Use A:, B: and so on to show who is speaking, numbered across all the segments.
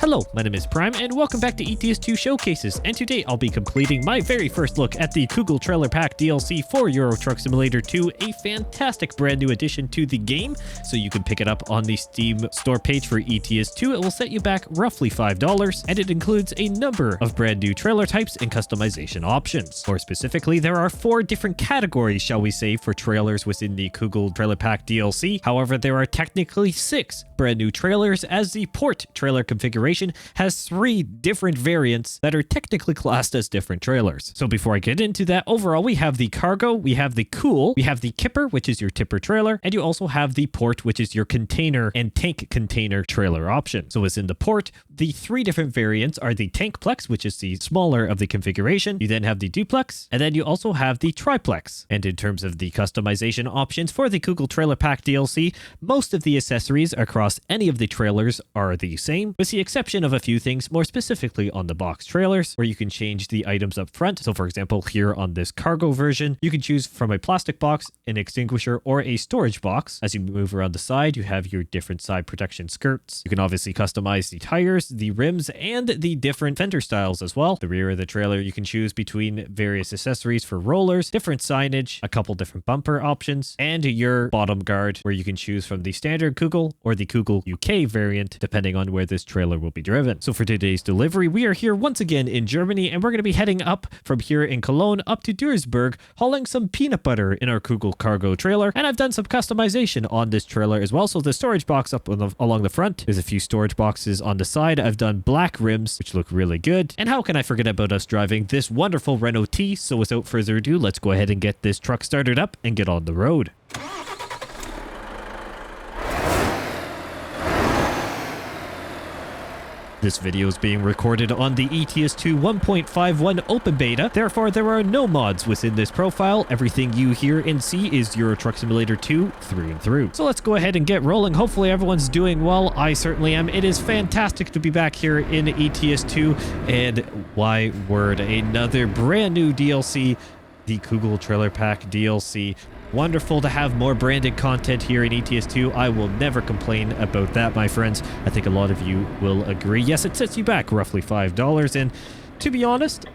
A: Hello, my name is Prime, and welcome back to ETS2 Showcases, and today I'll be completing my very first look at the Kögel Trailer Pack DLC for Euro Truck Simulator 2, a fantastic brand new addition to the game, so you can pick it up on the Steam store page for ETS2. It will set you back roughly $5, and it includes a number of brand new trailer types and customization options. More specifically, there are 4 different categories, shall we say, for trailers within the Kögel Trailer Pack DLC. However, there are technically 6 brand new trailers, as the port trailer configuration has 3 different variants that are technically classed as different trailers. So before I get into that, overall we have the cargo, we have the cool, we have the kipper, which is your tipper trailer, and you also have the port, which is your container and tank container trailer option. So within the port, the 3 different variants are the tankplex, which is the smaller of the configuration. You then have the duplex, and then you also have the triplex. And in terms of the customization options for the Kögel Trailer Pack DLC, most of the accessories across any of the trailers are the same, with the exception of a few things, more specifically on the box trailers, where you can change the items up front. So for example, here on this cargo version, you can choose from a plastic box, an extinguisher, or a storage box. As you move around the side, you have your different side protection skirts. You can obviously customize the tires, the rims, and the different fender styles as well. The rear of the trailer, you can choose between various accessories for rollers, different signage, a couple different bumper options, and your bottom guard, where you can choose from the standard Kögel or the Kögel UK variant, depending on where this trailer will be driven. So for today's delivery, we are here once again in Germany, and we're going to be heading up from here in Cologne up to Duisburg, hauling some peanut butter in our Kögel Cargo trailer. And I've done some customization on this trailer as well. So the storage box up along the front, there's a few storage boxes on the side. I've done black rims, which look really good. And how can I forget about us driving this wonderful Renault T? So without further ado, let's go ahead and get this truck started up and get on the road. This video is being recorded on the ETS2 1.51 open beta, therefore there are no mods within this profile. Everything you hear and see is Euro Truck Simulator 2 through and through. So let's go ahead and get rolling. Hopefully everyone's doing well. I certainly am. It is fantastic to be back here in ETS2, and why word, another brand new DLC, the Kögel Trailer Pack DLC. Wonderful to have more branded content here in ETS2. I will never complain about that, my friends. I think a lot of you will agree. Yes, it sets you back roughly $5, and to be honest,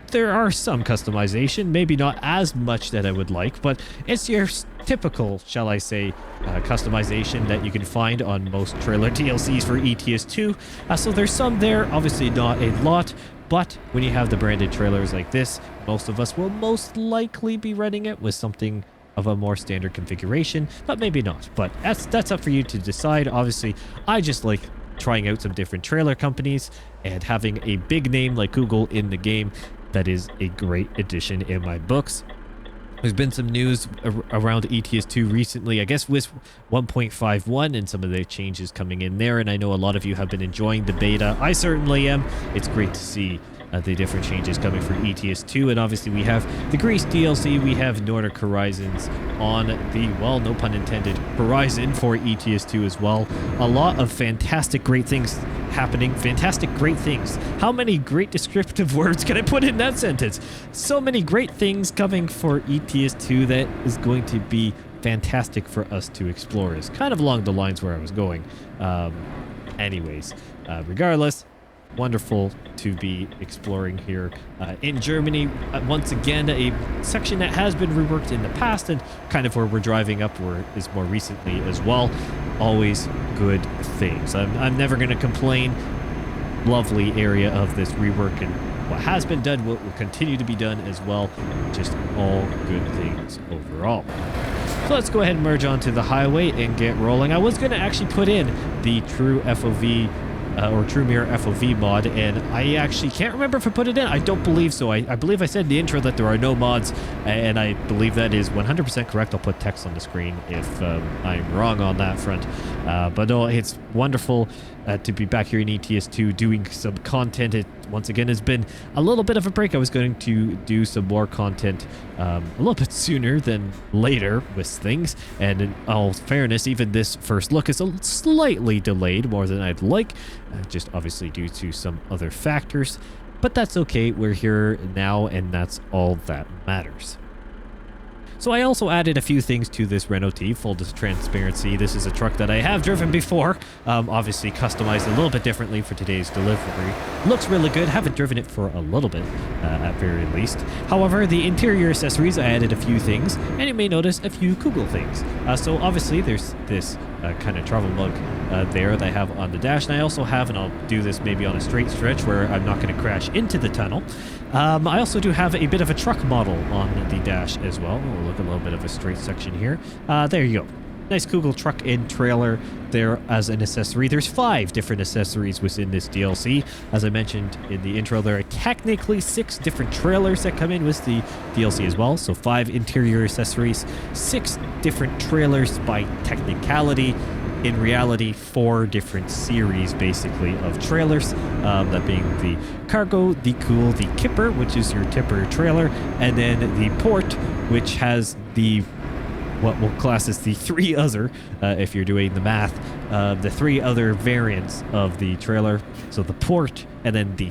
A: there are some customization, maybe not as much that I would like, but it's your typical, shall I say, customization that you can find on most trailer DLCs for ETS2. So there's some there, obviously not a lot, but when you have the branded trailers like this, most of us will most likely be running it with something of a more standard configuration, but maybe not. But that's up for you to decide. Obviously, I just like trying out some different trailer companies, and having a big name like Kögel in the game, that is a great addition in my books. There's been some news around ETS2 recently, I guess with 1.51 and some of the changes coming in there, and I know a lot of you have been enjoying the beta. I certainly am. It's great to see the different changes coming for ETS2, and obviously we have the Greece DLC, we have Nordic Horizons on the, well, no pun intended, horizon for ETS2 as well. A lot of fantastic great things happening. Fantastic great things. How many great descriptive words can I put in that sentence? So many great things coming for ETS2 that is going to be fantastic for us to explore, is kind of along the lines where I was going. Regardless, wonderful to be exploring here in Germany. Once again, a section that has been reworked in the past, and kind of where we're driving up where is more recently as well. Always good things. I'm never going to complain. Lovely area of this rework, and what has been done will continue to be done as well. Just all good things overall. So let's go ahead and merge onto the highway and get rolling. I was going to actually put in the true FOV or True Mirror FOV mod, and I actually can't remember if I put it in. I don't believe so. I believe I said in the intro that there are no mods, and I believe that is 100% correct. I'll put text on the screen if I'm wrong on that front. But no, it's wonderful to be back here in ETS2 doing some content. It once again has been a little bit of a break. I was going to do some more content a little bit sooner than later with things, and in all fairness, even this first look is slightly delayed, more than I'd like, just obviously due to some other factors, but that's okay. We're here now, and that's all that matters. So I also added a few things to this Renault T, full transparency. This is a truck that I have driven before, obviously customized a little bit differently for today's delivery. Looks really good, haven't driven it for a little bit, at very least. However, the interior accessories, I added a few things, and you may notice a few Kögel things. So obviously there's this kind of travel mug there that I have on the dash, and I also have, and I'll do this maybe on a straight stretch where I'm not going to crash into the tunnel. I also do have a bit of a truck model on the dash as well. We'll look a little bit of a straight section here. There you go. Nice Kögel truck and trailer there as an accessory. There's 5 different accessories within this DLC. As I mentioned in the intro, there are technically 6 different trailers that come in with the DLC as well. So 5 interior accessories, 6 different trailers by technicality. In reality, 4 different series basically of trailers, that being the Cargo, the Cool, the Kipper, which is your tipper trailer, and then the Port, which has the what we'll class as the 3 other, if you're doing the math, the 3 other variants of the trailer. So the Port, and then the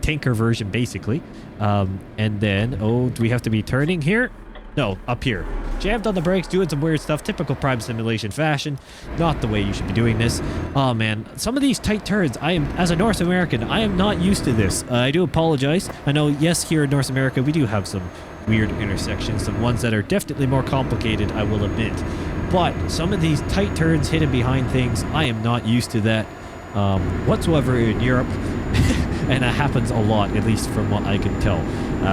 A: tanker version basically, and then, oh, do we have to be turning here? No, up here. Jammed on the brakes, doing some weird stuff, typical Prime Simulation fashion. Not the way you should be doing this. Oh man, some of these tight turns, as a North American, I am not used to this. I do apologize. I know, yes, here in North America, we do have some weird intersections, some ones that are definitely more complicated, I will admit. But some of these tight turns hidden behind things, I am not used to that whatsoever in Europe. And that happens a lot, at least from what I can tell.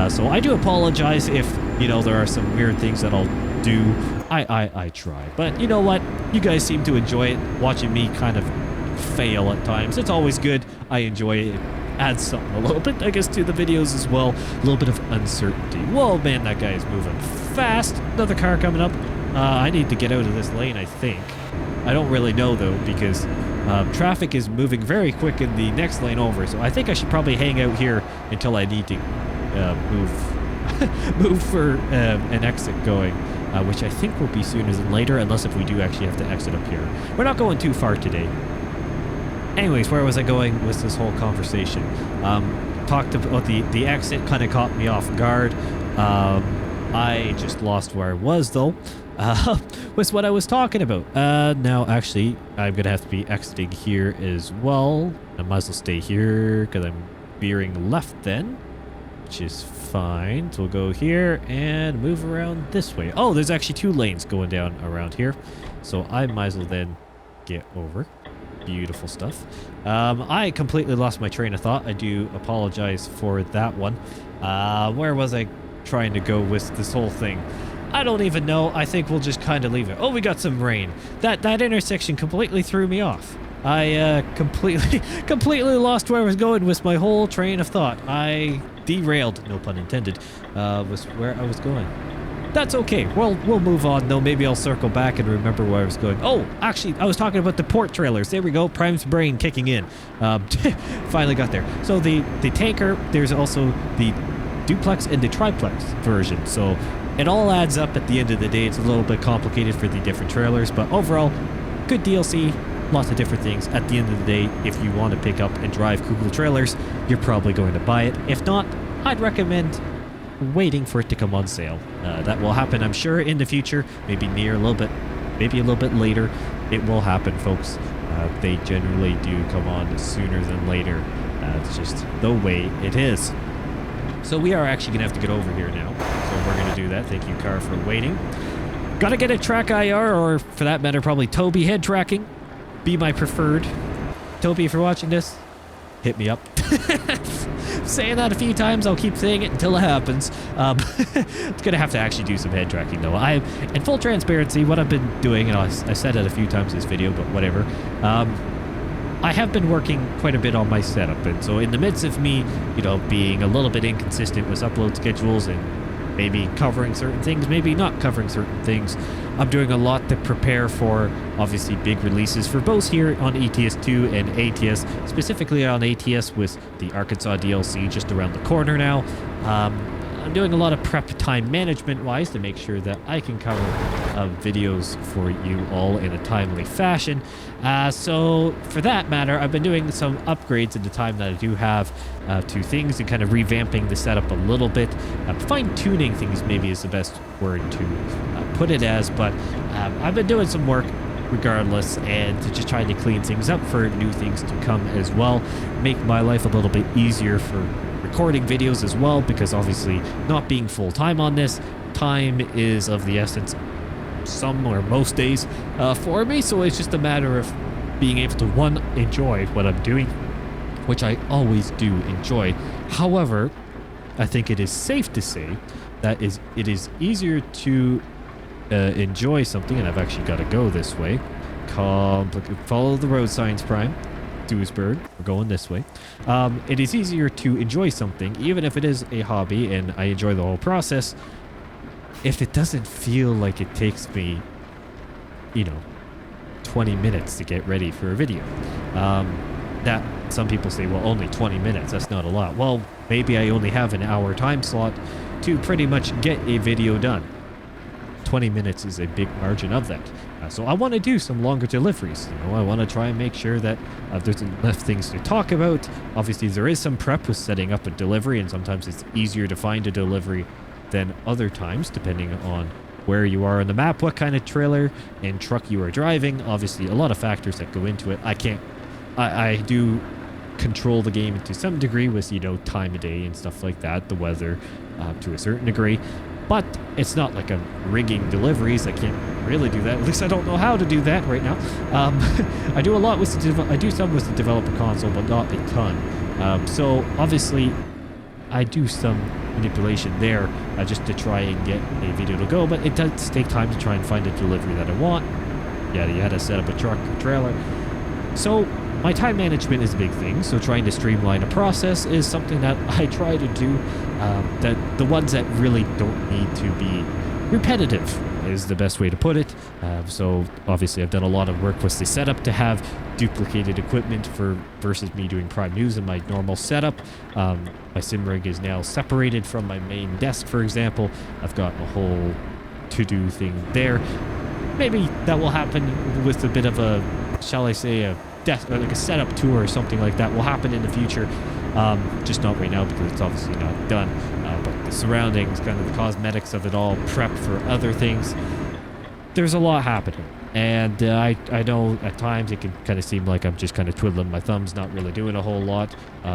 A: So I do apologize if, you know, there are some weird things that I'll do. I try. But you know what? You guys seem to enjoy it, watching me kind of fail at times. It's always good. I enjoy it. It adds something a little bit, I guess, to the videos as well. A little bit of uncertainty. Whoa, man, that guy is moving fast. Another car coming up. I need to get out of this lane, I think. I don't really know, though, because traffic is moving very quick in the next lane over. So I think I should probably hang out here until I need to move for an exit going, which I think will be sooner than later, unless if we do actually have to exit up here. We're not going too far today. Anyways, where was I going with this whole conversation? Talked about the exit, kind of caught me off guard. I just lost where I was, though. Was what I was talking about. Now, actually, I'm going to have to be exiting here as well. I might as well stay here because I'm veering left then, which is fine. So we'll go here and move around this way. Oh, there's actually 2 lanes going down around here. So I might as well then get over. Beautiful stuff. I completely lost my train of thought. I do apologize for that one. Where was I trying to go with this whole thing? I don't even know. I think we'll just kind of leave it. Oh, we got some rain. That intersection completely threw me off. I completely lost where I was going with my whole train of thought. I derailed, no pun intended, was where I was going. That's okay. Well, we'll move on, though. Maybe I'll circle back and remember where I was going. Oh, actually, I was talking about the port trailers. There we go. Prime's brain kicking in. Finally got there. So the tanker, there's also the duplex and the triplex version. So it all adds up at the end of the day. It's a little bit complicated for the different trailers, but overall, good DLC. Lots of different things. At the end of the day, if you want to pick up and drive Kögel trailers, you're probably going to buy it. If not, I'd recommend waiting for it to come on sale. That will happen, I'm sure, in the future. Maybe near a little bit, maybe a little bit later. It will happen, folks. They generally do come on sooner than later. It's just the way it is. So we are actually going to have to get over here now. So we're going to do that. Thank you, car, for waiting. Gotta get a track IR, or for that matter, probably Toby head tracking. Be my preferred. Toby, if you're watching this, hit me up. Saying that a few times, I'll keep saying it until it happens. It's gonna have to actually do some head tracking, though. In full transparency, what I've been doing, and I said it a few times in this video, but whatever. I have been working quite a bit on my setup, and so in the midst of me, you know, being a little bit inconsistent with upload schedules and maybe covering certain things, maybe not covering certain things, I'm doing a lot to prepare for, obviously, big releases for both here on ETS2 and ATS, specifically on ATS with the Arkansas DLC just around the corner now. I'm doing a lot of prep time management wise to make sure that I can cover videos for you all in a timely fashion. So for that matter, I've been doing some upgrades in the time that I do have to things and kind of revamping the setup a little bit. Fine-tuning things maybe is the best word to put it as, but I've been doing some work regardless, and just trying to clean things up for new things to come as well. Make my life a little bit easier for recording videos as well, because obviously not being full-time on this, time is of the essence some or most days for me, so it's just a matter of being able to, one, enjoy what I'm doing, which I always do enjoy. However, I think it is safe to say that it is easier to enjoy something, and I've actually got to go this way. Follow the road signs, Prime. Duisburg, we're going this way. It is easier to enjoy something, even if it is a hobby and I enjoy the whole process, if it doesn't feel like it takes me, 20 minutes to get ready for a video. That some people say, well, only 20 minutes, that's not a lot. Well, maybe I only have an hour time slot to pretty much get a video done. 20 minutes is a big margin of that. So I want to do some longer deliveries. I want to try and make sure that there's enough things to talk about. Obviously, there is some prep with setting up a delivery, and sometimes it's easier to find a delivery than other times, depending on where you are on the map, what kind of trailer and truck you are driving. Obviously, a lot of factors that go into it. I do control the game to some degree with, time of day and stuff like that, the weather to a certain degree. But it's not like I'm rigging deliveries. I can't really do that. At least I don't know how to do that right now. I do a lot with I do some with the developer console, but not a ton. So obviously, I do some manipulation there just to try and get a video to go. But it does take time to try and find a delivery that I want. Yada yada. Set up a truck or trailer. So my time management is a big thing, so trying to streamline a process is something that I try to do. That the ones that really don't need to be repetitive is the best way to put it. So obviously I've done a lot of work with the setup to have duplicated equipment versus me doing Prime News in my normal setup. My sim rig is now separated from my main desk, for example. I've got a whole to-do thing there. Maybe that will happen with a bit of a, shall I say, a desk, like a setup tour or something like that will happen in the future. Just not right now because it's obviously not done. But the surroundings, kind of the cosmetics of it all, prep for other things. There's a lot happening. And I know at times it can kind of seem like I'm just kind of twiddling my thumbs, not really doing a whole lot,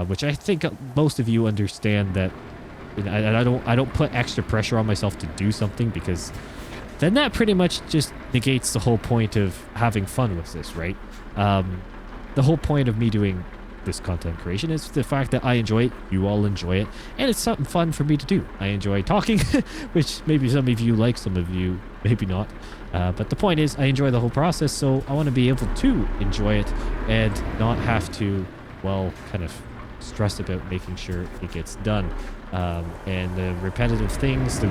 A: which I think most of you understand that. I don't put extra pressure on myself to do something, because then that pretty much just negates the whole point of having fun with this, right? The whole point of me doing this content creation is the fact that I enjoy it, you all enjoy it, and it's something fun for me to do. I enjoy talking, which maybe some of you like, some of you maybe not. But the point is, I enjoy the whole process, so I want to be able to enjoy it and not have to, well, kind of stress about making sure it gets done. And the repetitive things, the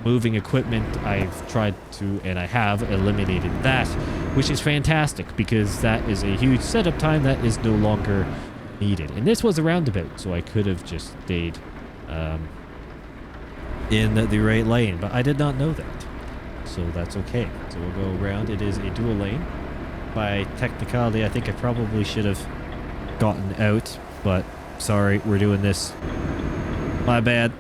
A: moving equipment, I've tried to, and I have eliminated that, which is fantastic, because that is a huge setup time that is no longer needed. And this was a roundabout, so I could have just stayed in the right lane, but I did not know that, so that's okay. So we'll go around. It is a dual lane. By technicality, I think I probably should have gotten out, but sorry, we're doing this. My bad.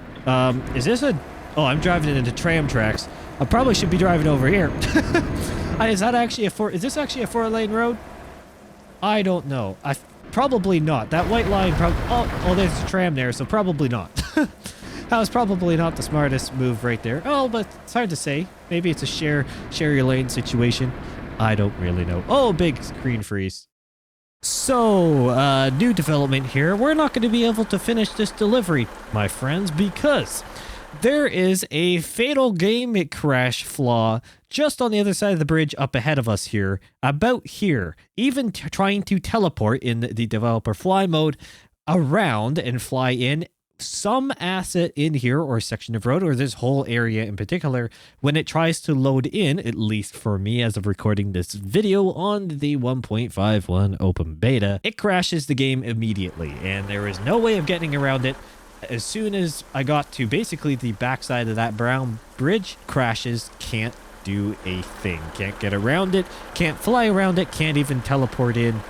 A: Is this a... Oh, I'm driving it into tram tracks. I probably should be driving over here. Is that actually a is this actually a 4-lane road? I don't know. Probably not. That white line oh, there's a tram there, so probably not. That was probably not the smartest move right there. Oh, but it's hard to say. Maybe it's a share your lane situation. I don't really know. Oh, big screen freeze. So, new development here. We're not going to be able to finish this delivery, my friends, because there is a fatal game crash flaw just on the other side of the bridge up ahead of us here, about here. Even trying to teleport in the developer fly mode around and fly in some asset in here or section of road, or this whole area in particular, when it tries to load in, at least for me as of recording this video on the 1.51 open beta, it crashes the game immediately, and there is no way of getting around it. as soon as I got to basically the backside of that brown bridge, crashes, can't do a thing. Can't get around it, can't fly around it, can't even teleport in.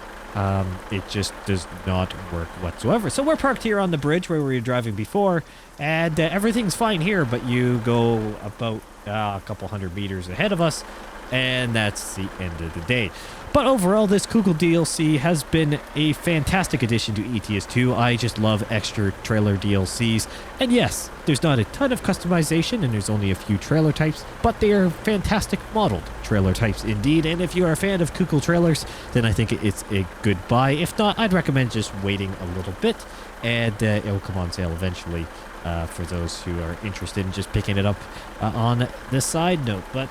A: It just does not work whatsoever. So we're parked here on the bridge where we were driving before, and everything's fine here, but you go about a couple hundred meters ahead of us, and that's the end of the day. But overall, this Kögel DLC has been a fantastic addition to ETS2. I just love extra trailer DLCs. And yes, there's not a ton of customization and there's only a few trailer types, but they are fantastic modeled trailer types indeed. And if you are a fan of Kögel trailers, then I think it's a good buy. If not, I'd recommend just waiting a little bit, and it will come on sale eventually for those who are interested in just picking it up on the side note. But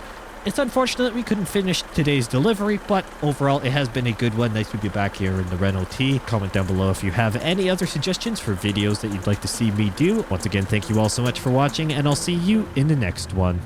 A: it's unfortunate we couldn't finish today's delivery, but overall it has been a good one. Nice to be back here in the Renault T. Comment down below if you have any other suggestions for videos that you'd like to see me do. Once again, thank you all so much for watching, and I'll see you in the next one.